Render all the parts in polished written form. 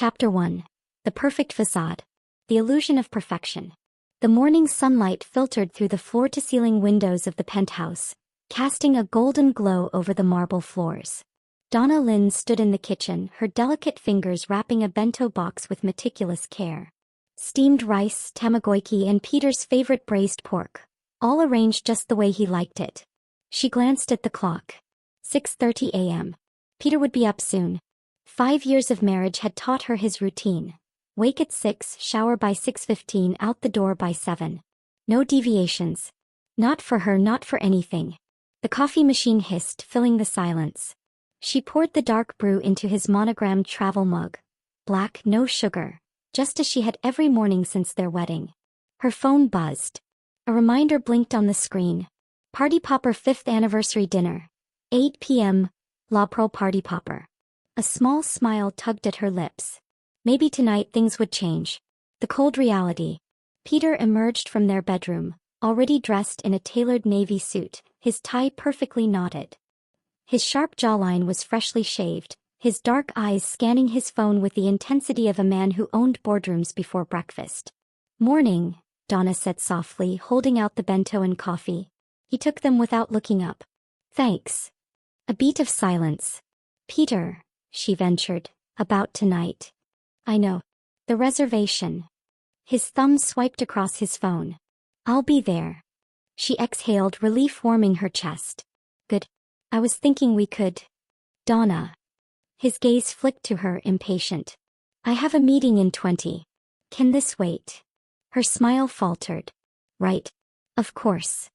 Chapter 1. The Perfect Facade. The Illusion of Perfection. The morning sunlight filtered through the floor-to-ceiling windows of the penthouse, casting a golden glow over the marble floors. Donna Lin stood in the kitchen, her delicate fingers wrapping a bento box with meticulous care. Steamed rice, tamagoyaki, and Peter's favorite braised pork, all arranged just the way he liked it. She glanced at the clock. 6:30 a.m. Peter would be up soon. 5 years of marriage had taught her his routine. Wake at 6, shower by 6:15, out the door by 7. No deviations. Not for her, not for anything. The coffee machine hissed, filling the silence. She poured the dark brew into his monogrammed travel mug. Black, no sugar, just as she had every morning since their wedding. Her phone buzzed. A reminder blinked on the screen. Party Popper 5th Anniversary Dinner. 8 p.m. La Pearl Party Popper. A small smile tugged at her lips. Maybe tonight things would change. The cold reality. Peter emerged from their bedroom, already dressed in a tailored navy suit, his tie perfectly knotted. His sharp jawline was freshly shaved, his dark eyes scanning his phone with the intensity of a man who owned boardrooms before breakfast. "Morning," Donna said softly, holding out the bento and coffee. He took them without looking up. "Thanks." A beat of silence. "Peter," she ventured, "about tonight." "I know. The reservation." His thumb swiped across his phone. "I'll be there." She exhaled, relief warming her chest. "Good. I was thinking we could." "Donna." His gaze flicked to her, impatient. "I have a meeting in 20. Can this wait?" Her smile faltered. "Right. Of course."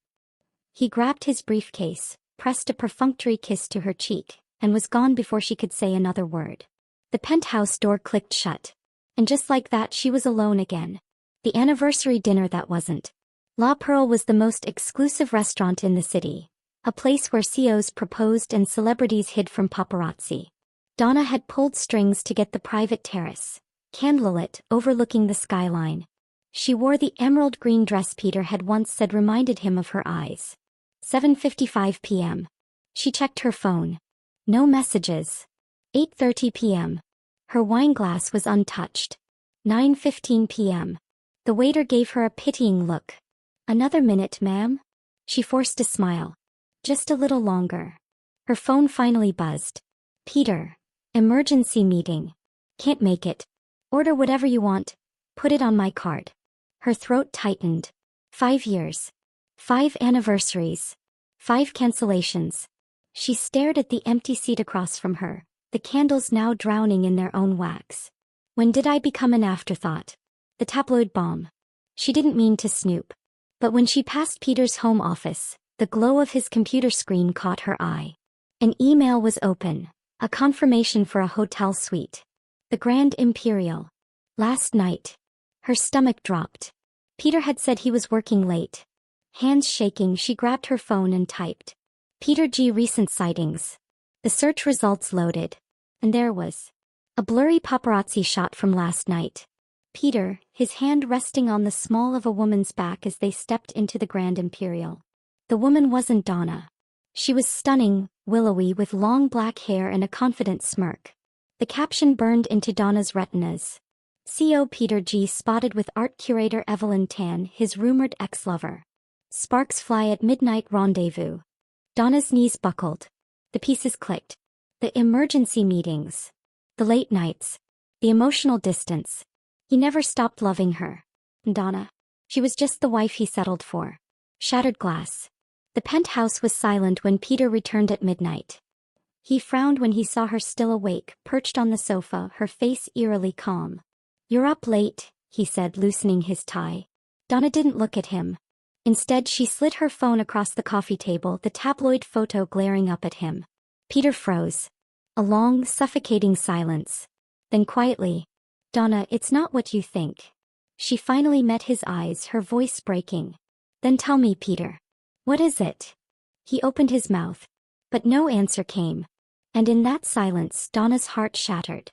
He grabbed his briefcase, pressed a perfunctory kiss to her cheek, and was gone before she could say another word. The penthouse door clicked shut. And just like that she was alone again. The anniversary dinner that wasn't. La Pearl was the most exclusive restaurant in the city, a place where CEOs proposed and celebrities hid from paparazzi. Donna had pulled strings to get the private terrace, candlelit, overlooking the skyline. She wore the emerald green dress Peter had once said reminded him of her eyes. 7:55 p.m. She checked her phone. No messages. 8:30 p.m. Her wineglass was untouched. 9:15 p.m. The waiter gave her a pitying look. "Another minute, ma'am?" She forced a smile. "Just a little longer." Her phone finally buzzed. "Peter. Emergency meeting. Can't make it. Order whatever you want. Put it on my card." Her throat tightened. 5 years. 5 anniversaries. 5 cancellations. She stared at the empty seat across from her, the candles now drowning in their own wax. When did I become an afterthought? The tabloid bomb. She didn't mean to snoop. But when she passed Peter's home office, the glow of his computer screen caught her eye. An email was open, a confirmation for a hotel suite. The Grand Imperial. Last night. Her stomach dropped. Peter had said he was working late. Hands shaking, she grabbed her phone and typed. Peter G. Recent sightings. The search results loaded. And there was a blurry paparazzi shot from last night. Peter, his hand resting on the small of a woman's back as they stepped into the Grand Imperial. The woman wasn't Donna. She was stunning, willowy with long black hair and a confident smirk. The caption burned into Donna's retinas. CO Peter G. spotted with art curator Evelyn Tan, his rumored ex-lover. Sparks fly at midnight rendezvous. Donna's knees buckled. The pieces clicked. The emergency meetings. The late nights. The emotional distance. He never stopped loving her. Donna. She was just the wife he settled for. Shattered glass. The penthouse was silent when Peter returned at midnight. He frowned when he saw her still awake, perched on the sofa, her face eerily calm. "You're up late," he said, loosening his tie. Donna didn't look at him. Instead, she slid her phone across the coffee table, the tabloid photo glaring up at him. Peter froze. A long, suffocating silence. Then quietly, "Donna, it's not what you think." She finally met his eyes, her voice breaking. "Then tell me, Peter. What is it?" He opened his mouth. But no answer came. And in that silence, Donna's heart shattered.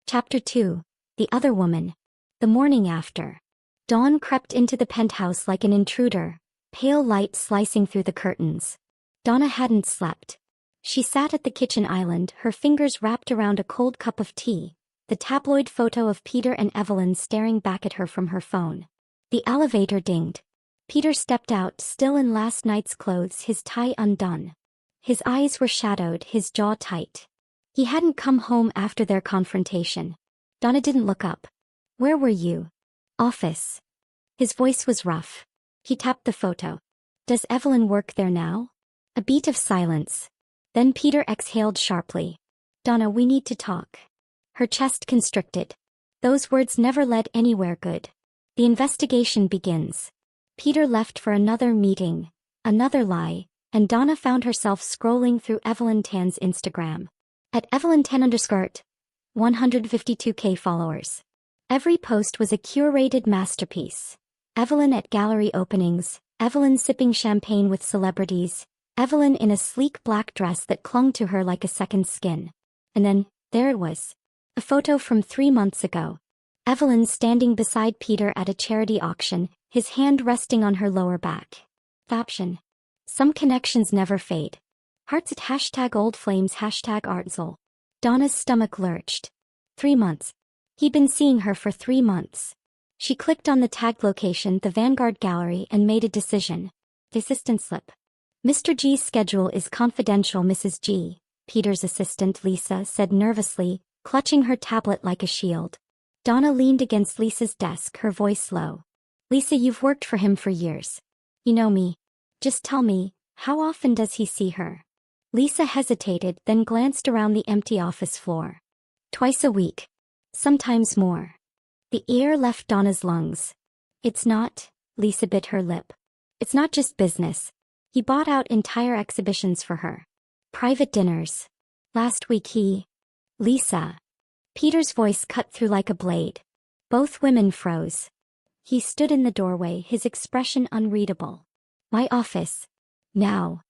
Chapter 2. The Other Woman. The morning after. Dawn crept into the penthouse like an intruder, pale light slicing through the curtains. Donna hadn't slept. She sat at the kitchen island, her fingers wrapped around a cold cup of tea, the tabloid photo of Peter and Evelyn staring back at her from her phone. The elevator dinged. Peter stepped out, still in last night's clothes, his tie undone. His eyes were shadowed, his jaw tight. He hadn't come home after their confrontation. Donna didn't look up. "Where were you?" "Office." His voice was rough. He tapped the photo. "Does Evelyn work there now?" A beat of silence. Then Peter exhaled sharply. "Donna, we need to talk." Her chest constricted. Those words never led anywhere good. "The investigation begins." Peter left for another meeting, another lie, and Donna found herself scrolling through Evelyn Tan's Instagram. At Evelyn Tan _ 152K followers. Every post was a curated masterpiece. Evelyn at gallery openings, Evelyn sipping champagne with celebrities, Evelyn in a sleek black dress that clung to her like a second skin. And then, there it was. A photo from 3 months ago. Evelyn standing beside Peter at a charity auction, his hand resting on her lower back. Caption: "Some connections never fade. Hearts at #oldflames #artzel." Donna's stomach lurched. 3 months. He'd been seeing her for 3 months. She clicked on the tagged location, the Vanguard Gallery, and made a decision. The assistant slip. "Mr. G's schedule is confidential, Mrs. G," Peter's assistant Lisa said nervously, clutching her tablet like a shield. Donna leaned against Lisa's desk, her voice low. "Lisa, you've worked for him for years. You know me. Just tell me, how often does he see her?" Lisa hesitated, then glanced around the empty office floor. "Twice a week. Sometimes more." The air left Donna's lungs. "It's not," Lisa bit her lip. "It's not just business. He bought out entire exhibitions for her. Private dinners. Last week Lisa." Peter's voice cut through like a blade. Both women froze. He stood in the doorway, his expression unreadable. "My office. Now."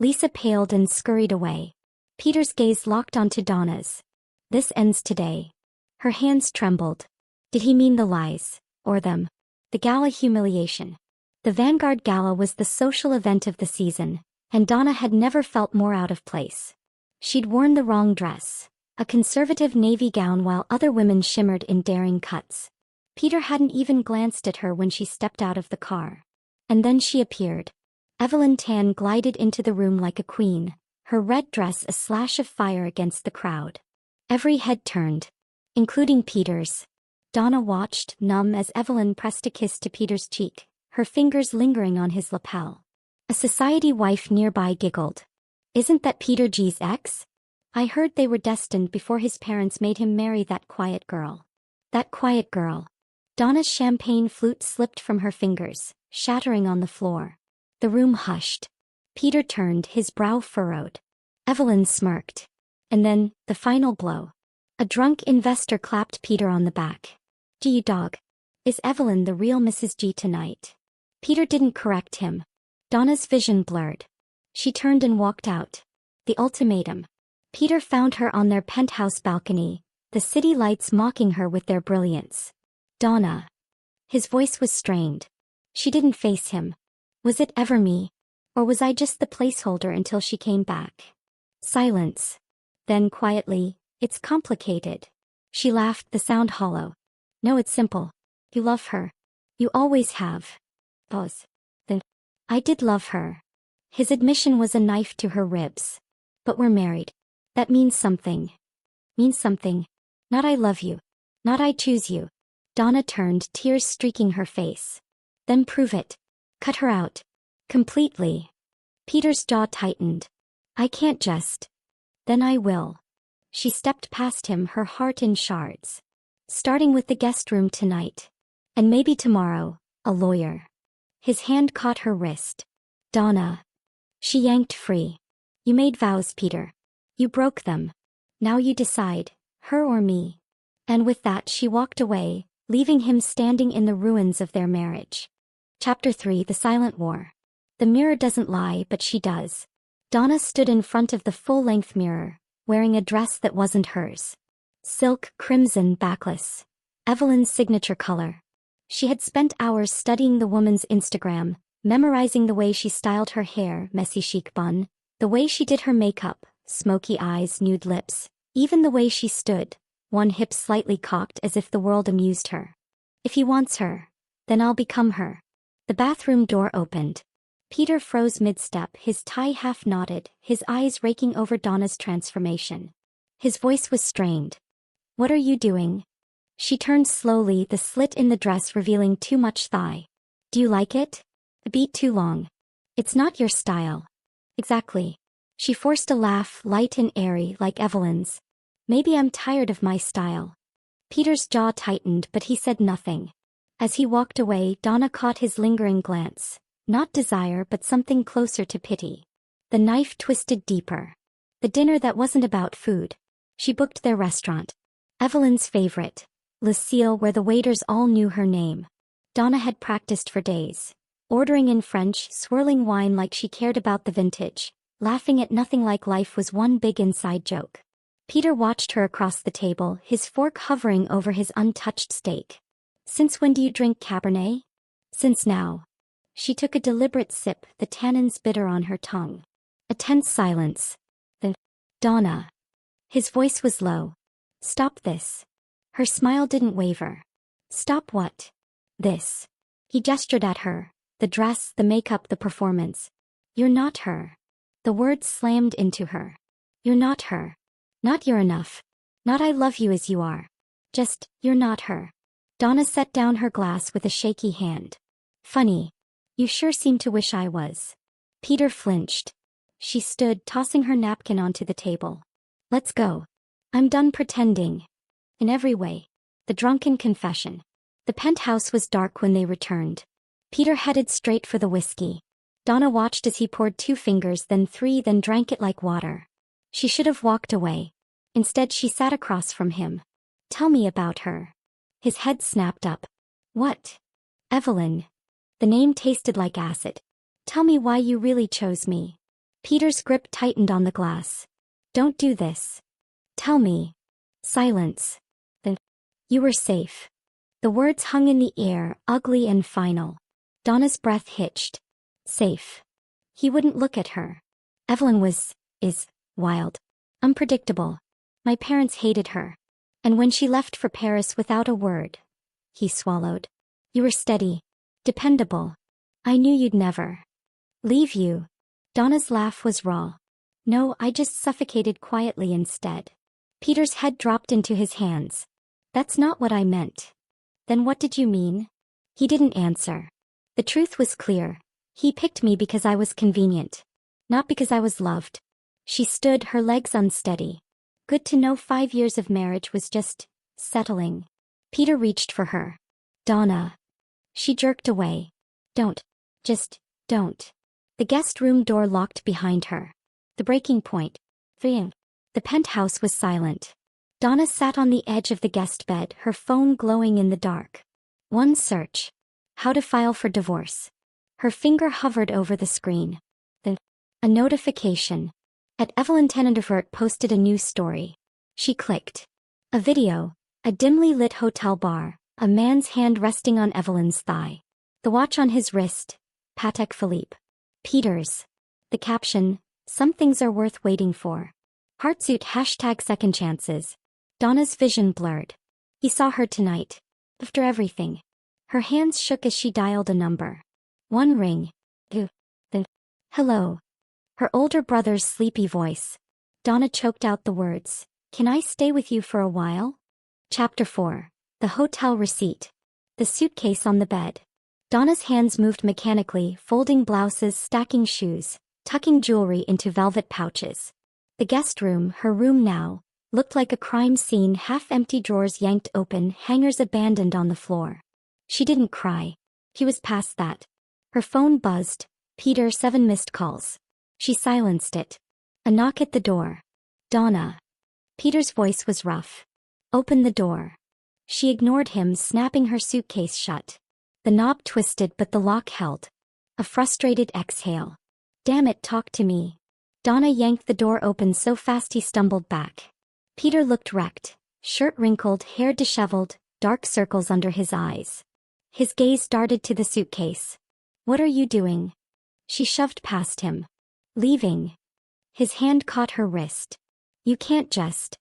Lisa paled and scurried away. Peter's gaze locked onto Donna's. "This ends today." Her hands trembled. Did he mean the lies? Or them? The gala humiliation. The Vanguard Gala was the social event of the season, and Donna had never felt more out of place. She'd worn the wrong dress, a conservative navy gown, while other women shimmered in daring cuts. Peter hadn't even glanced at her when she stepped out of the car. And then she appeared. Evelyn Tan glided into the room like a queen, her red dress a slash of fire against the crowd. Every head turned, including Peter's. Donna watched, numb, as Evelyn pressed a kiss to Peter's cheek, her fingers lingering on his lapel. A society wife nearby giggled. "Isn't that Peter G's ex? I heard they were destined before his parents made him marry that quiet girl." That quiet girl. Donna's champagne flute slipped from her fingers, shattering on the floor. The room hushed. Peter turned, his brow furrowed. Evelyn smirked. And then, the final blow. A drunk investor clapped Peter on the back. "Gee dog. Is Evelyn the real Mrs. G tonight?" Peter didn't correct him. Donna's vision blurred. She turned and walked out. The ultimatum. Peter found her on their penthouse balcony, the city lights mocking her with their brilliance. "Donna." His voice was strained. She didn't face him. "Was it ever me? Or was I just the placeholder until she came back?" Silence. Then quietly, "It's complicated." She laughed, the sound hollow. "No, it's simple. You love her. You always have." Pause. Then, "I did love her." His admission was a knife to her ribs. "But we're married. That means something." "Means something. Not I love you. Not I choose you." Donna turned, tears streaking her face. "Then prove it. Cut her out. Completely." Peter's jaw tightened. "I can't just." "Then I will." She stepped past him, her heart in shards. "Starting with the guest room tonight. And maybe tomorrow, a lawyer." His hand caught her wrist. "Donna." She yanked free. "You made vows, Peter. You broke them. Now you decide, her or me." And with that she walked away, leaving him standing in the ruins of their marriage. Chapter 3: The Silent War. The mirror doesn't lie, but she does. Donna stood in front of the full-length mirror, wearing a dress that wasn't hers. Silk, crimson, backless. Evelyn's signature color. She had spent hours studying the woman's Instagram, memorizing the way she styled her hair, messy chic bun, the way she did her makeup, smoky eyes, nude lips, even the way she stood, one hip slightly cocked as if the world amused her. If he wants her, then I'll become her. The bathroom door opened. Peter froze mid-step, his tie half knotted, his eyes raking over Donna's transformation. His voice was strained. What are you doing? She turned slowly, the slit in the dress revealing too much thigh. Do you like it? A beat too long. It's not your style. Exactly. She forced a laugh, light and airy, like Evelyn's. Maybe I'm tired of my style. Peter's jaw tightened, but he said nothing. As he walked away, Donna caught his lingering glance. Not desire, but something closer to pity. The knife twisted deeper. The dinner that wasn't about food. She booked their restaurant. Evelyn's favorite. Lucille, where the waiters all knew her name. Donna had practiced for days. Ordering in French, swirling wine like she cared about the vintage. Laughing at nothing like life was one big inside joke. Peter watched her across the table, his fork hovering over his untouched steak. Since when do you drink Cabernet? Since now. She took a deliberate sip, the tannins bitter on her tongue. A tense silence. Then, Donna. His voice was low. Stop this. Her smile didn't waver. Stop what? This. He gestured at her. The dress, the makeup, the performance. You're not her. The words slammed into her. You're not her. Not you're enough. Not I love you as you are. Just, you're not her. Donna set down her glass with a shaky hand. Funny. You sure seem to wish I was. Peter flinched. She stood, tossing her napkin onto the table. Let's go. I'm done pretending. In every way. The drunken confession. The penthouse was dark when they returned. Peter headed straight for the whiskey. Donna watched as he poured 2 fingers, then 3, then drank it like water. She should have walked away. Instead she sat across from him. Tell me about her. His head snapped up. What? Evelyn. The name tasted like acid. Tell me why you really chose me. Peter's grip tightened on the glass. Don't do this. Tell me. Silence. Then. You were safe. The words hung in the air, ugly and final. Donna's breath hitched. Safe. He wouldn't look at her. Evelyn is wild. Unpredictable. My parents hated her. And when she left for Paris without a word. He swallowed. You were steady. Dependable. I knew you'd never leave you. Donna's laugh was raw. No, I just suffocated quietly instead. Peter's head dropped into his hands. That's not what I meant. Then what did you mean? He didn't answer. The truth was clear. He picked me because I was convenient. Not because I was loved. She stood, her legs unsteady. Good to know 5 years of marriage was just settling. Peter reached for her. Donna. She jerked away. Don't. Just don't. The guest room door locked behind her. The breaking point. The penthouse was silent. Donna sat on the edge of the guest bed, her phone glowing in the dark. One search. How to file for divorce. Her finger hovered over the screen. Then, a notification. At Evelyn Tan posted a news story. She clicked. A video. A dimly lit hotel bar. A man's hand resting on Evelyn's thigh. The watch on his wrist. Patek Philippe. Peters. The caption. Some things are worth waiting for. Heartsuit #second chances. Donna's vision blurred. He saw her tonight. After everything. Her hands shook as she dialed a number. One ring. Then. Hello. Her older brother's sleepy voice. Donna choked out the words. Can I stay with you for a while? Chapter 4. The hotel receipt. The suitcase on the bed. Donna's hands moved mechanically, folding blouses, stacking shoes, tucking jewelry into velvet pouches. The guest room, her room now, looked like a crime scene, half-empty drawers yanked open, hangers abandoned on the floor. She didn't cry. He was past that. Her phone buzzed. Peter, 7 missed calls. She silenced it. A knock at the door. Donna. Peter's voice was rough. Open the door. She ignored him, snapping her suitcase shut. The knob twisted, but the lock held. A frustrated exhale. Damn it, talk to me. Donna yanked the door open so fast he stumbled back. Peter looked wrecked. Shirt wrinkled, hair disheveled, dark circles under his eyes. His gaze darted to the suitcase. What are you doing? She shoved past him. Leaving. His hand caught her wrist. You can't just.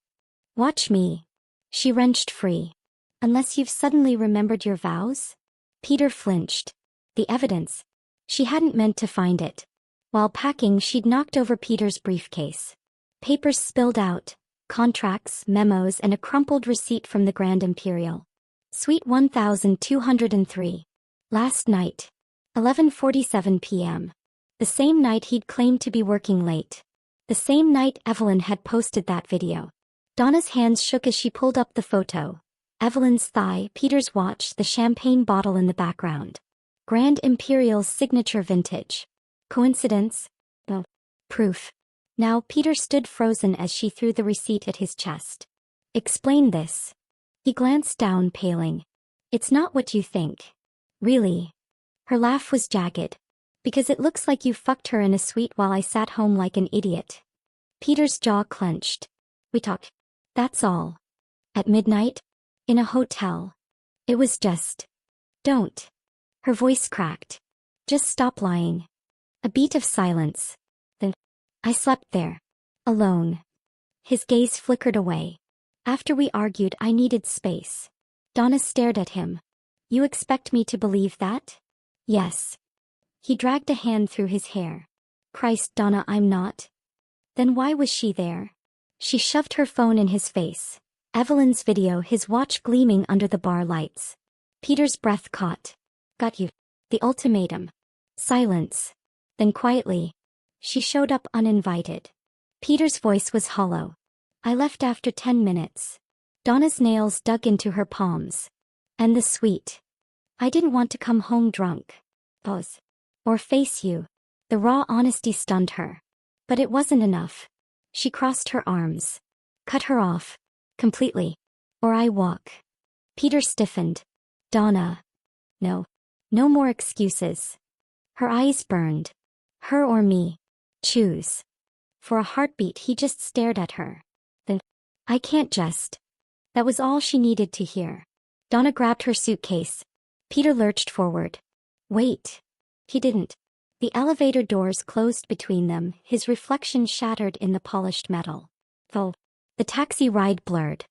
Watch me. She wrenched free. Unless you've suddenly remembered your vows? Peter flinched. The evidence. She hadn't meant to find it. While packing, she'd knocked over Peter's briefcase. Papers spilled out. Contracts, memos, and a crumpled receipt from the Grand Imperial. Suite 1203. Last night. 11:47 p.m. The same night he'd claimed to be working late. The same night Evelyn had posted that video. Donna's hands shook as she pulled up the photo. Evelyn's thigh, Peter's watch, the champagne bottle in the background. Grand Imperial's signature vintage. Coincidence? No. Proof. Now Peter stood frozen as she threw the receipt at his chest. Explain this. He glanced down, paling. It's not what you think. Really? Her laugh was jagged. Because it looks like you fucked her in a suite while I sat home like an idiot. Peter's jaw clenched. We talked. That's all. At midnight? In a hotel. It was just. Don't. Her voice cracked. Just stop lying. A beat of silence. Then. I slept there. Alone. His gaze flickered away. After we argued, I needed space. Donna stared at him. You expect me to believe that? Yes. He dragged a hand through his hair. Christ, Donna, I'm not. Then why was she there? She shoved her phone in his face. Evelyn's video, his watch gleaming under the bar lights. Peter's breath caught. Got you. The ultimatum. Silence. Then quietly. She showed up uninvited. Peter's voice was hollow. I left after 10 minutes. Donna's nails dug into her palms. And the suite. I didn't want to come home drunk. Pause. Or face you. The raw honesty stunned her. But it wasn't enough. She crossed her arms. Cut her off. Completely. Or I walk. Peter stiffened. Donna. No. No more excuses. Her eyes burned. Her or me. Choose. For a heartbeat he just stared at her. Then. I can't just. That was all she needed to hear. Donna grabbed her suitcase. Peter lurched forward. Wait. He didn't. The elevator doors closed between them, his reflection shattered in the polished metal. The taxi ride blurred.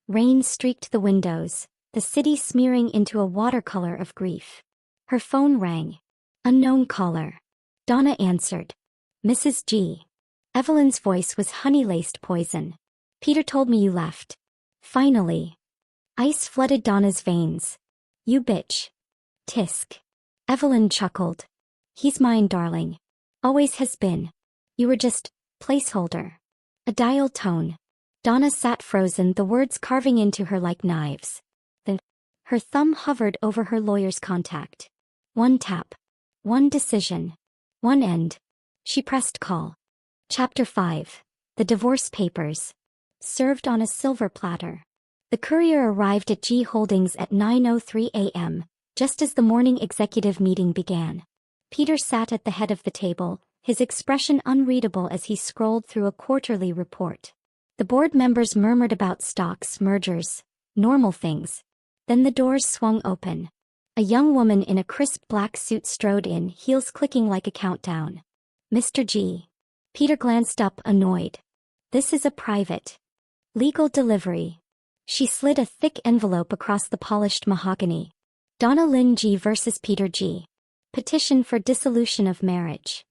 Rain streaked the windows, the city smearing into a watercolor of grief. Her phone rang. Unknown caller. Donna answered. Mrs. G. Evelyn's voice was honey-laced poison. Peter told me you left. Finally. Ice flooded Donna's veins. You bitch. Tisk. Evelyn chuckled. He's mine, darling. Always has been. You were just placeholder. A dial tone. Donna sat frozen, the words carving into her like knives. Then, her thumb hovered over her lawyer's contact. One tap. One decision. One end. She pressed call. Chapter 5. The Divorce Papers. Served on a silver platter. The courier arrived at G Holdings at 9:03 a.m., just as the morning executive meeting began. Peter sat at the head of the table, his expression unreadable as he scrolled through a quarterly report. The board members murmured about stocks, mergers, normal things. Then the doors swung open. A young woman in a crisp black suit strode in, heels clicking like a countdown. Mr. G. Peter glanced up, annoyed. This is a private. Legal delivery. She slid a thick envelope across the polished mahogany. Donna Lin G versus Peter G. Petition for dissolution of marriage.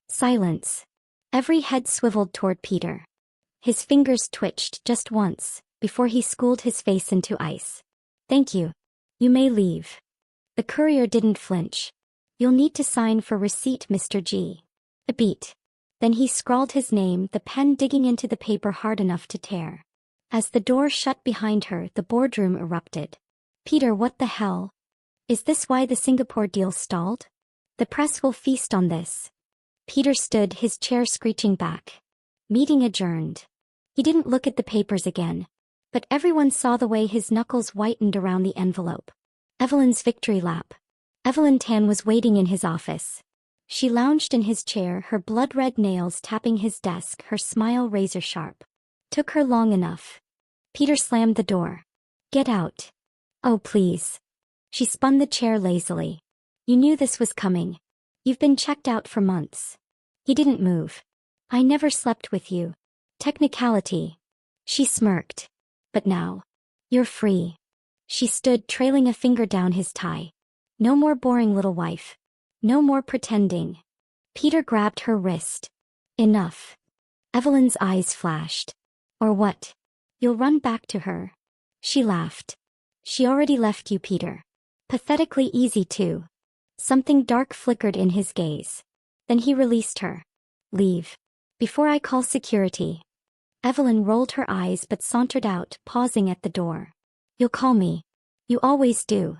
Silence. Every head swiveled toward Peter. His fingers twitched just once, before he schooled his face into ice. Thank you. You may leave. The courier didn't flinch. You'll need to sign for receipt, Mr. G. A beat. Then he scrawled his name, the pen digging into the paper hard enough to tear. As the door shut behind her, the boardroom erupted. Peter, what the hell? Is this why the Singapore deal stalled? The press will feast on this. Peter stood, his chair screeching back. Meeting adjourned. He didn't look at the papers again. But everyone saw the way his knuckles whitened around the envelope. Evelyn's victory lap. Evelyn Tan was waiting in his office. She lounged in his chair, her blood-red nails tapping his desk, her smile razor-sharp. Took her long enough. Peter slammed the door. Get out. Oh, please. She spun the chair lazily. You knew this was coming. You've been checked out for months. He didn't move. I never slept with you. Technicality. She smirked. But now. You're free. She stood, trailing a finger down his tie. No more boring little wife. No more pretending. Peter grabbed her wrist. Enough. Evelyn's eyes flashed. Or what? You'll run back to her? She laughed. She already left you, Peter. Pathetically easy too. Something dark flickered in his gaze. Then he released her. Leave. Before I call security. Evelyn rolled her eyes but sauntered out, pausing at the door. You'll call me. You always do.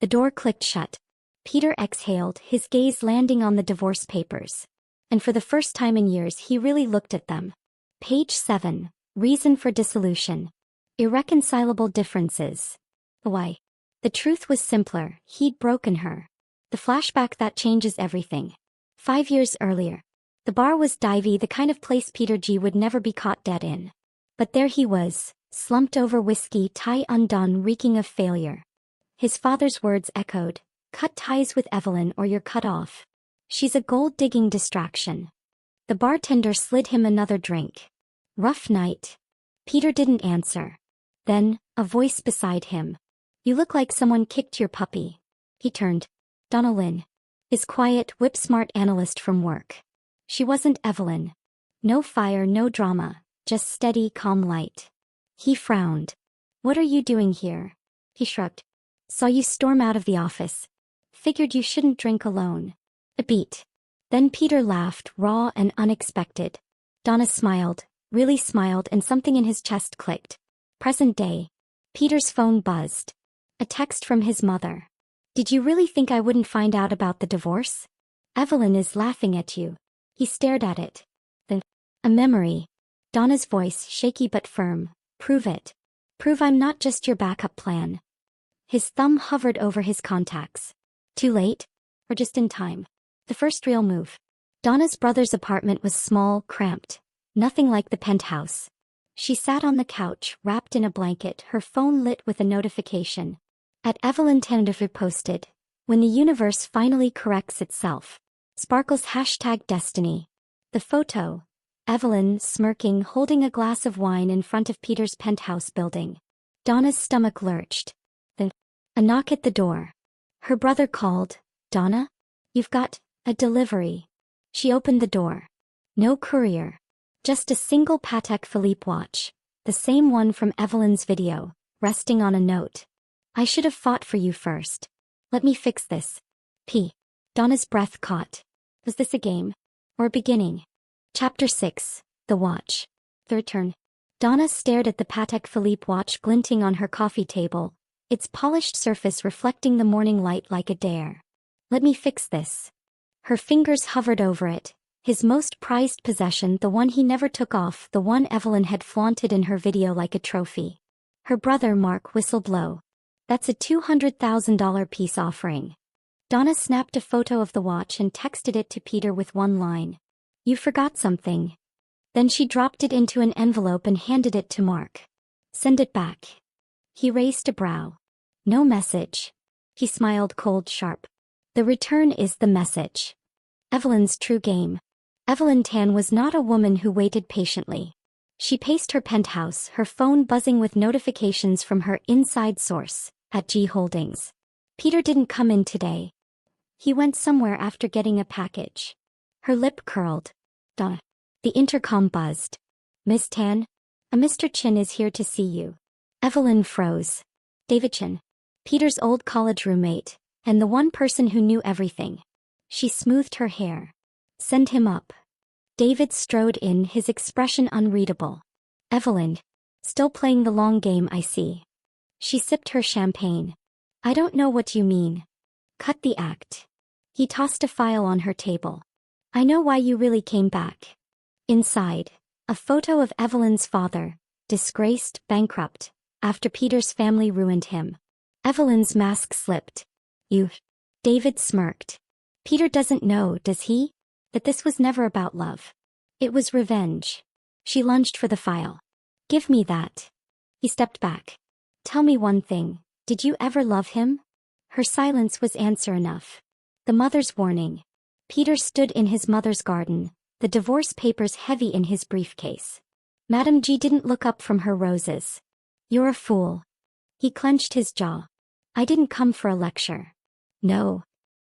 The door clicked shut. Peter exhaled, his gaze landing on the divorce papers. And for the first time in years he really looked at them. Page 7. Reason for dissolution. Irreconcilable differences. Why? The truth was simpler, he'd broken her. The flashback that changes everything. 5 years earlier. The bar was divey, the kind of place Peter G would never be caught dead in. But there he was, slumped over whiskey, tie undone, reeking of failure. His father's words echoed, cut ties with Evelyn or you're cut off. She's a gold-digging distraction. The bartender slid him another drink. Rough night. Peter didn't answer. Then, a voice beside him. You look like someone kicked your puppy. He turned. Donna Lin. His quiet, whip-smart analyst from work. She wasn't Evelyn. No fire, no drama, just steady, calm light. He frowned. What are you doing here? He shrugged. Saw you storm out of the office. Figured you shouldn't drink alone. A beat. Then Peter laughed, raw and unexpected. Donna smiled, really smiled, and something in his chest clicked. Present day. Peter's phone buzzed. A text from his mother. Did you really think I wouldn't find out about the divorce? Evelyn is laughing at you. He stared at it. Then, a memory. Donna's voice, shaky but firm. Prove it. Prove I'm not just your backup plan. His thumb hovered over his contacts. Too late? Or just in time? The first real move. Donna's brother's apartment was small, cramped. Nothing like the penthouse. She sat on the couch, wrapped in a blanket, her phone lit with a notification. At Evelyn Tan posted. When the universe finally corrects itself. Sparkles #destiny. The photo. Evelyn, smirking, holding a glass of wine in front of Peter's penthouse building. Donna's stomach lurched. Then, a knock at the door. Her brother called. Donna? You've got a delivery. She opened the door. No courier. Just a single Patek Philippe watch. The same one from Evelyn's video, resting on a note. I should have fought for you first. Let me fix this. P. Donna's breath caught. Was this a game? Or a beginning? Chapter 6. The Watch. Third turn. Donna stared at the Patek Philippe watch glinting on her coffee table, its polished surface reflecting the morning light like a dare. Let me fix this. Her fingers hovered over it, his most prized possession, the one he never took off, the one Evelyn had flaunted in her video like a trophy. Her brother Mark whistled low. That's a $200,000 peace offering. Donna snapped a photo of the watch and texted it to Peter with one line. You forgot something. Then she dropped it into an envelope and handed it to Mark. Send it back. He raised a brow. No message. He smiled cold sharp. The return is the message. Evelyn's true game. Evelyn Tan was not a woman who waited patiently. She paced her penthouse, her phone buzzing with notifications from her inside source, at G Holdings. Peter didn't come in today. He went somewhere after getting a package. Her lip curled. Duh. The intercom buzzed. Miss Tan? A Mr. Chin is here to see you. Evelyn froze. David Chin. Peter's old college roommate, and the one person who knew everything. She smoothed her hair. Send him up. David strode in, his expression unreadable. Evelyn. Still playing the long game, I see. She sipped her champagne. I don't know what you mean. Cut the act. He tossed a file on her table. I know why you really came back. Inside, a photo of Evelyn's father, disgraced, bankrupt, after Peter's family ruined him. Evelyn's mask slipped. You. David smirked. Peter doesn't know, does he? That this was never about love. It was revenge. She lunged for the file. Give me that. He stepped back. Tell me one thing, did you ever love him? Her silence was answer enough. The mother's warning. Peter stood in his mother's garden, the divorce papers heavy in his briefcase. Madame G didn't look up from her roses. You're a fool. He clenched his jaw. I didn't come for a lecture. No.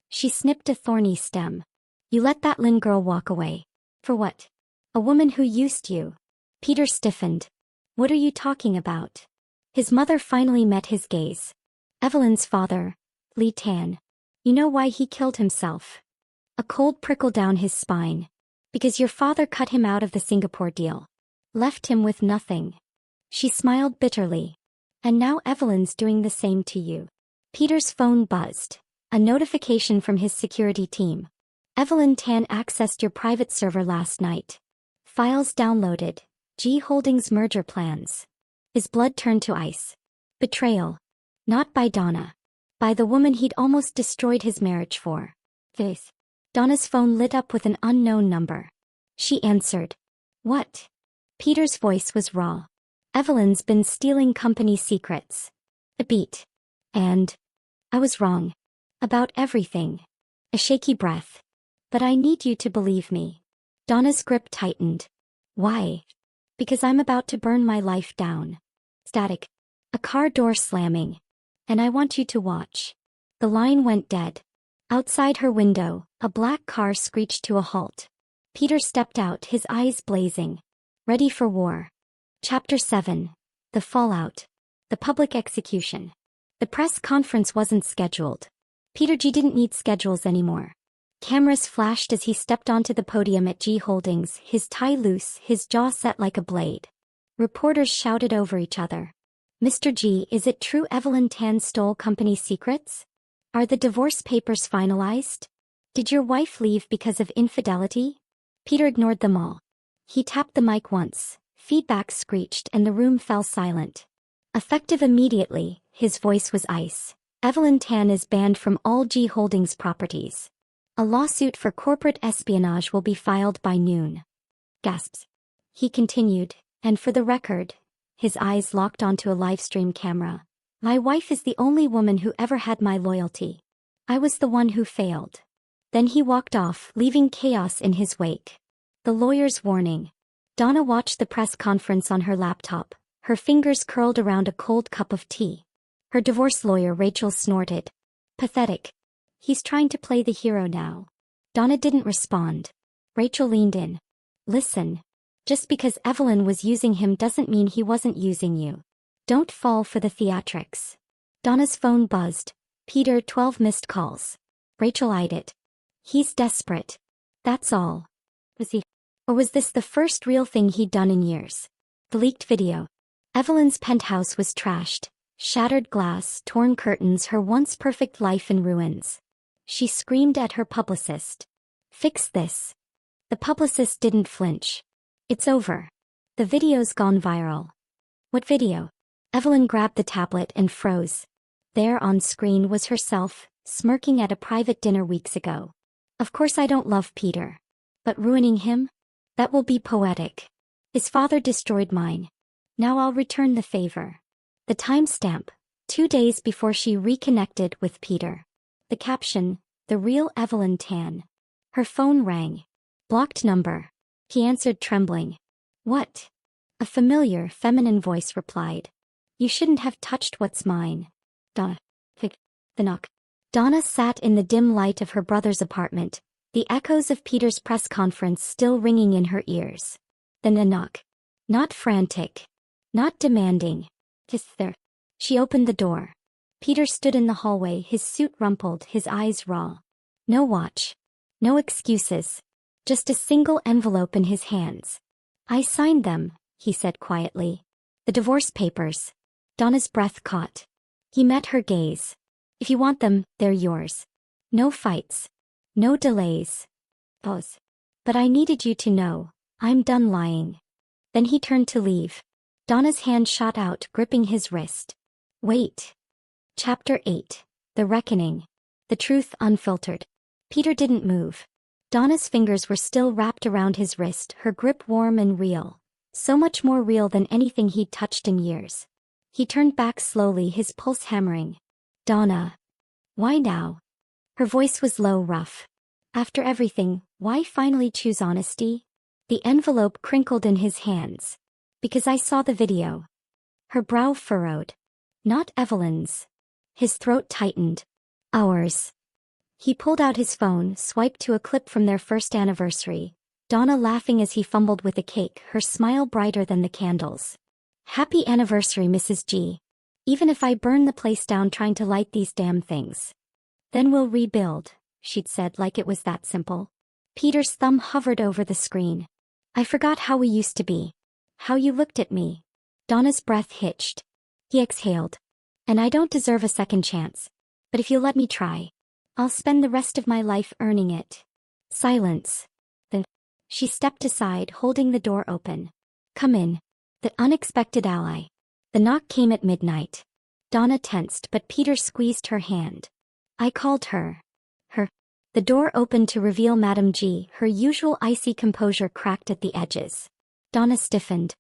She snipped a thorny stem. You let that Lin girl walk away. For what? A woman who used you. Peter stiffened. What are you talking about? His mother finally met his gaze. Evelyn's father, Lee Tan. You know why he killed himself? A cold prickled down his spine. Because your father cut him out of the Singapore deal. Left him with nothing. She smiled bitterly. And now Evelyn's doing the same to you. Peter's phone buzzed. A notification from his security team. Evelyn Tan accessed your private server last night. Files downloaded. G Holdings merger plans. His blood turned to ice. Betrayal. Not by Donna. By the woman he'd almost destroyed his marriage for. This. Donna's phone lit up with an unknown number. She answered. What? Peter's voice was raw. Evelyn's been stealing company secrets. A beat. And I was wrong. About everything. A shaky breath. But I need you to believe me. Donna's grip tightened. Why? Because I'm about to burn my life down. Static. A car door slamming. And I want you to watch. The line went dead. Outside her window, a black car screeched to a halt. Peter stepped out, his eyes blazing. Ready for war. Chapter 7. The Fallout. The Public Execution. The press conference wasn't scheduled. Peter G didn't need schedules anymore. Cameras flashed as he stepped onto the podium at G Holdings, his tie loose, his jaw set like a blade. Reporters shouted over each other. Mr. G, is it true Evelyn Tan stole company secrets? Are the divorce papers finalized? Did your wife leave because of infidelity? Peter ignored them all. He tapped the mic once, feedback screeched and the room fell silent. Effective immediately, his voice was ice. Evelyn Tan is banned from all G Holdings properties. A lawsuit for corporate espionage will be filed by noon. Gasps. He continued, and for the record, his eyes locked onto a livestream camera. My wife is the only woman who ever had my loyalty. I was the one who failed. Then he walked off, leaving chaos in his wake. The lawyer's warning. Donna watched the press conference on her laptop, her fingers curled around a cold cup of tea. Her divorce lawyer Rachel snorted. Pathetic. He's trying to play the hero now. Donna didn't respond. Rachel leaned in. Listen. Just because Evelyn was using him doesn't mean he wasn't using you. Don't fall for the theatrics. Donna's phone buzzed. Peter, 12 missed calls. Rachel eyed it. He's desperate. That's all. Was he? Or was this the first real thing he'd done in years? The leaked video. Evelyn's penthouse was trashed. Shattered glass, torn curtains, her once perfect life in ruins. She screamed at her publicist. Fix this. The publicist didn't flinch. It's over. The video's gone viral. What video? Evelyn grabbed the tablet and froze. There on screen was herself, smirking at a private dinner weeks ago. Of course I don't love Peter. But ruining him? That will be poetic. His father destroyed mine. Now I'll return the favor. The timestamp, 2 days before she reconnected with Peter. The caption, the real Evelyn Tan. Her phone rang. Blocked number. He answered trembling. What? A familiar, feminine voice replied. You shouldn't have touched what's mine. Donna. The knock. Donna sat in the dim light of her brother's apartment, the echoes of Peter's press conference still ringing in her ears. Then a knock. Not frantic. Not demanding. Just there. She opened the door. Peter stood in the hallway, his suit rumpled, his eyes raw. No watch. No excuses. Just a single envelope in his hands. I signed them, he said quietly. The divorce papers. Donna's breath caught. He met her gaze. If you want them, they're yours. No fights. No delays. Pause. But I needed you to know, I'm done lying. Then he turned to leave. Donna's hand shot out, gripping his wrist. Wait. Chapter 8. The Reckoning. The Truth Unfiltered. Peter didn't move. Donna's fingers were still wrapped around his wrist, her grip warm and real. So much more real than anything he'd touched in years. He turned back slowly, his pulse hammering. Donna. Why now? Her voice was low, rough. After everything, why finally choose honesty? The envelope crinkled in his hands. Because I saw the video. Her brow furrowed. Not Evelyn's. His throat tightened. Ours. He pulled out his phone, swiped to a clip from their first anniversary. Donna laughing as he fumbled with a cake, her smile brighter than the candles. Happy anniversary, Mrs. G. Even if I burn the place down trying to light these damn things. Then we'll rebuild, she'd said like it was that simple. Peter's thumb hovered over the screen. I forgot how we used to be. How you looked at me. Donna's breath hitched. He exhaled. And I don't deserve a second chance. But if you'll let me try, I'll spend the rest of my life earning it. Silence. Then she stepped aside, holding the door open. Come in. The unexpected ally. The knock came at midnight. Donna tensed, but Peter squeezed her hand. I called her. The door opened to reveal Madame G. Her usual icy composure cracked at the edges. Donna stiffened.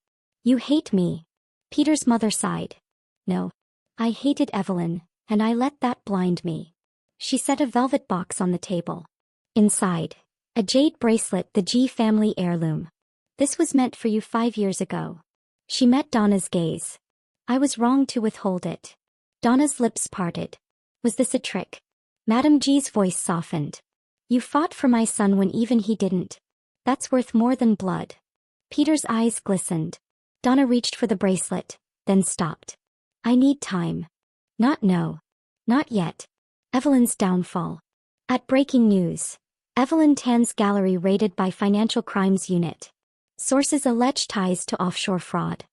You hate me. Peter's mother sighed. No. I hated Evelyn, and I let that blind me. She set a velvet box on the table. Inside, a jade bracelet, the G family heirloom. This was meant for you 5 years ago. She met Donna's gaze. I was wrong to withhold it. Donna's lips parted. Was this a trick? Madame G's voice softened. You fought for my son when even he didn't. That's worth more than blood. Peter's eyes glistened. Donna reached for the bracelet, then stopped. I need time. Not yet. Evelyn's downfall. At breaking news. Evelyn Tan's gallery raided by Financial Crimes Unit. Sources allege ties to offshore fraud.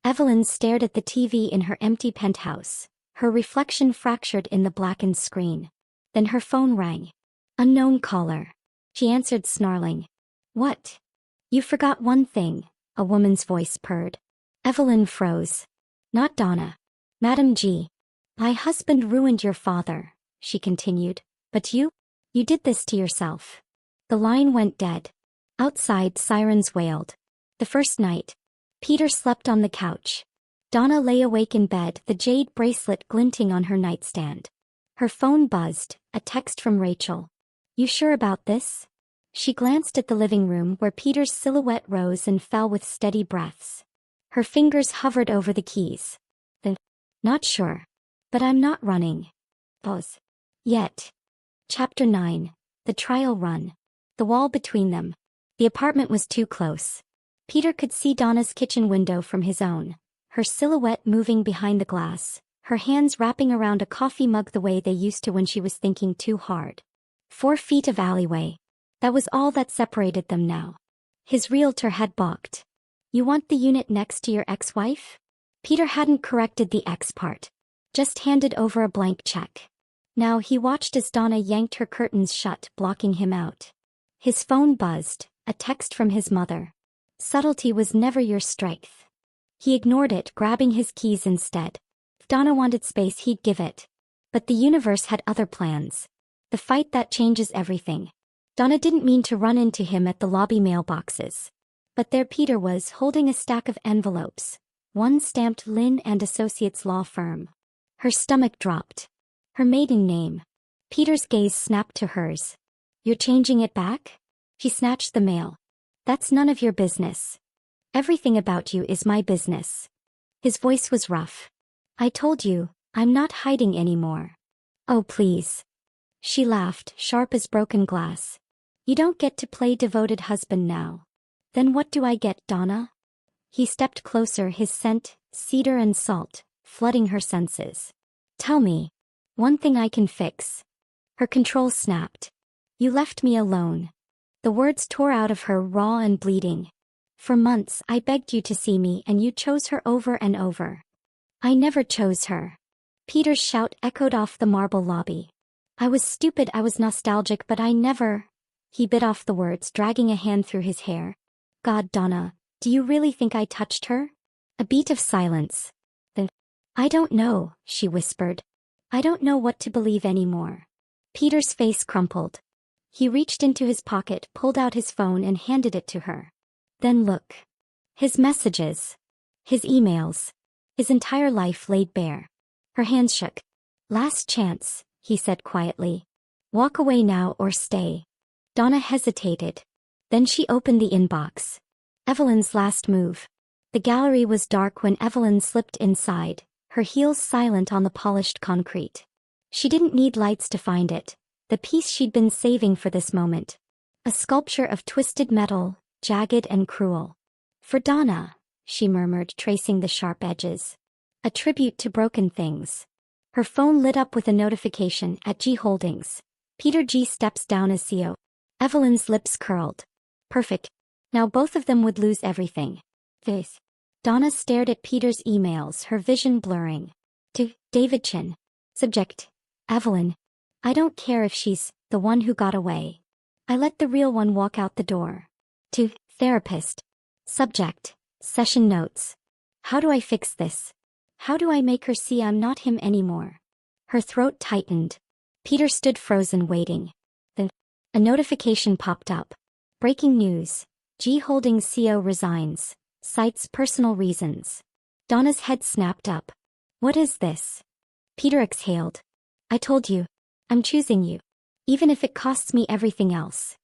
Evelyn stared at the TV in her empty penthouse, her reflection fractured in the blackened screen. Then her phone rang. Unknown caller. She answered, snarling. What? You forgot one thing, a woman's voice purred. Evelyn froze. Not Donna. Madame G. My husband ruined your father, she continued. But you did this to yourself. The line went dead. Outside, sirens wailed. The first night, Peter slept on the couch. Donna lay awake in bed, the jade bracelet glinting on her nightstand. Her phone buzzed, a text from Rachel. You sure about this? She glanced at the living room where Peter's silhouette rose and fell with steady breaths. Her fingers hovered over the keys. Not sure. But I'm not running. Pause. Yet. Chapter 9. The trial run. The wall between them. The apartment was too close. Peter could see Donna's kitchen window from his own, her silhouette moving behind the glass, her hands wrapping around a coffee mug the way they used to when she was thinking too hard. 4 feet of alleyway. That was all that separated them now. His realtor had balked. You want the unit next to your ex-wife? Peter hadn't corrected the ex part. Just handed over a blank check. Now he watched as Donna yanked her curtains shut, blocking him out. His phone buzzed, a text from his mother. Subtlety was never your strength. He ignored it, grabbing his keys instead. If Donna wanted space, he'd give it. But the universe had other plans. The fight that changes everything. Donna didn't mean to run into him at the lobby mailboxes. But there Peter was, holding a stack of envelopes. One stamped Lin and Associates Law Firm. Her stomach dropped. Her maiden name. Peter's gaze snapped to hers. You're changing it back? She snatched the mail. That's none of your business. Everything about you is my business. His voice was rough. I told you, I'm not hiding anymore. Oh please. She laughed, sharp as broken glass. You don't get to play devoted husband now. Then what do I get, Donna? He stepped closer, his scent, cedar and salt, flooding her senses. Tell me. One thing I can fix. Her control snapped. You left me alone. The words tore out of her, raw and bleeding. For months I begged you to see me and you chose her over and over. I never chose her. Peter's shout echoed off the marble lobby. I was stupid, I was nostalgic, but I never... He bit off the words, dragging a hand through his hair. God, Donna, do you really think I touched her? A beat of silence. Then, I don't know, she whispered. I don't know what to believe anymore. Peter's face crumpled. He reached into his pocket, pulled out his phone and handed it to her. Then look. His messages. His emails. His entire life laid bare. Her hands shook. Last chance, he said quietly. Walk away now or stay. Donna hesitated. Then she opened the inbox. Evelyn's last move. The gallery was dark when Evelyn slipped inside, her heels silent on the polished concrete. She didn't need lights to find it, the piece she'd been saving for this moment. A sculpture of twisted metal, jagged and cruel. For Donna, she murmured, tracing the sharp edges. A tribute to broken things. Her phone lit up with a notification at G Holdings. Peter G steps down as CEO. Evelyn's lips curled. Perfect. Now both of them would lose everything. This. Donna stared at Peter's emails, her vision blurring. To David Chin. Subject. Evelyn. I don't care if she's the one who got away. I let the real one walk out the door. To therapist. Subject. Session notes. How do I fix this? How do I make her see I'm not him anymore? Her throat tightened. Peter stood frozen, waiting. Then, a notification popped up. Breaking news. G Holdings CEO resigns. Cites personal reasons. Donna's head snapped up. What is this? Peter exhaled. I told you. I'm choosing you. Even if it costs me everything else.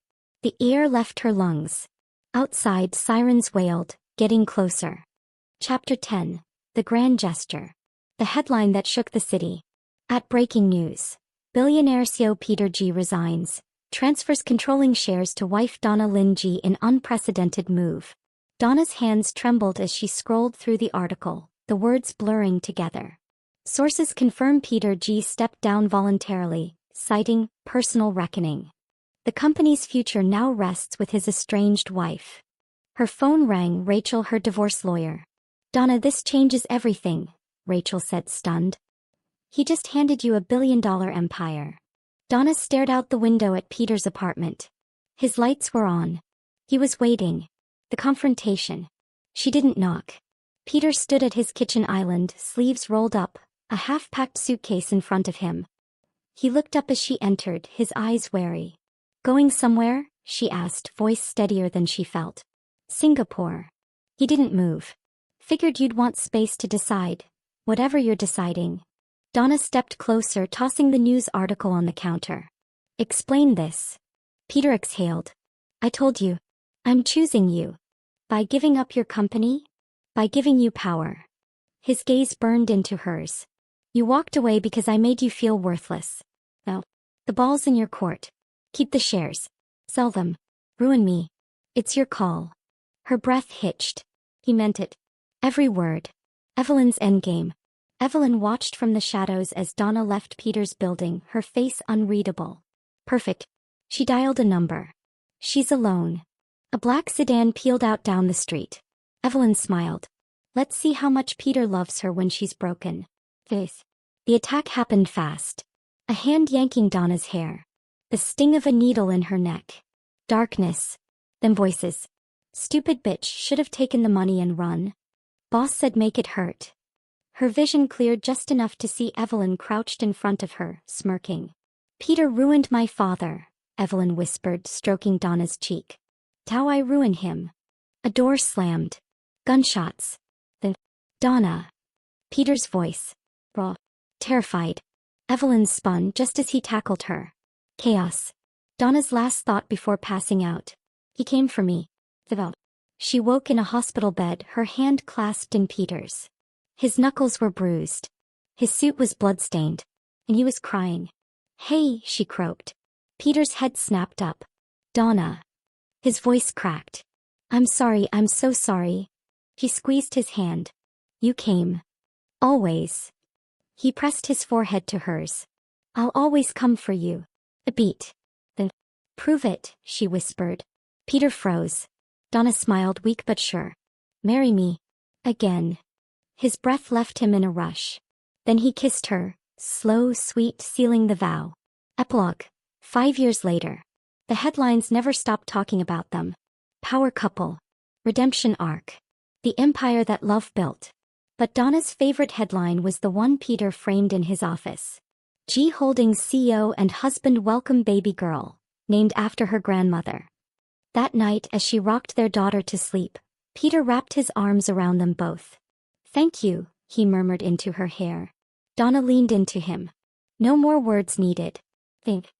The air left her lungs. Outside, sirens wailed, getting closer. Chapter 10. The Grand Gesture. The headline that shook the city. At breaking news. Billionaire CEO Peter G resigns. Transfers controlling shares to wife Donna Lin G in unprecedented move. Donna's hands trembled as she scrolled through the article, the words blurring together. Sources confirm Peter G stepped down voluntarily, citing personal reckoning. The company's future now rests with his estranged wife. Her phone rang. Rachel, her divorce lawyer. Donna, this changes everything, Rachel said, stunned. He just handed you $1 billion empire. Donna stared out the window at Peter's apartment. His lights were on. He was waiting. The confrontation. She didn't knock. Peter stood at his kitchen island, sleeves rolled up, a half-packed suitcase in front of him. He looked up as she entered, his eyes wary. Going somewhere? She asked, voice steadier than she felt. Singapore. He didn't move. Figured you'd want space to decide. Whatever you're deciding. Donna stepped closer, tossing the news article on the counter. Explain this. Peter exhaled. I told you. I'm choosing you. By giving up your company? By giving you power. His gaze burned into hers. You walked away because I made you feel worthless. Well, the ball's in your court. Keep the shares. Sell them. Ruin me. It's your call. Her breath hitched. He meant it. Every word. Evelyn's endgame. Evelyn watched from the shadows as Donna left Peter's building, her face unreadable. Perfect. She dialed a number. She's alone. A black sedan peeled out down the street. Evelyn smiled. Let's see how much Peter loves her when she's broken. This. The attack happened fast. A hand yanking Donna's hair. The sting of a needle in her neck. Darkness. Then voices. Stupid bitch, should have taken the money and run. Boss said make it hurt. Her vision cleared just enough to see Evelyn crouched in front of her, smirking. Peter ruined my father, Evelyn whispered, stroking Donna's cheek. How I ruin him? A door slammed. Gunshots. Then, Donna. Peter's voice. Raw. Terrified. Evelyn spun just as he tackled her. Chaos. Donna's last thought before passing out. He came for me. Well. She woke in a hospital bed, her hand clasped in Peter's. His knuckles were bruised. His suit was bloodstained. And he was crying. Hey, she croaked. Peter's head snapped up. Donna. His voice cracked. I'm sorry, I'm so sorry. She squeezed his hand. You came. Always. He pressed his forehead to hers. I'll always come for you. A beat. Then. Prove it, she whispered. Peter froze. Donna smiled, weak but sure. Marry me. Again. His breath left him in a rush. Then he kissed her, slow, sweet, sealing the vow. Epilogue. 5 years later. The headlines never stopped talking about them. Power couple. Redemption arc. The empire that love built. But Donna's favorite headline was the one Peter framed in his office. G Holdings CEO and husband welcome baby girl, named after her grandmother. That night as she rocked their daughter to sleep, Peter wrapped his arms around them both. Thank you, he murmured into her hair. Donna leaned into him. No more words needed. Think.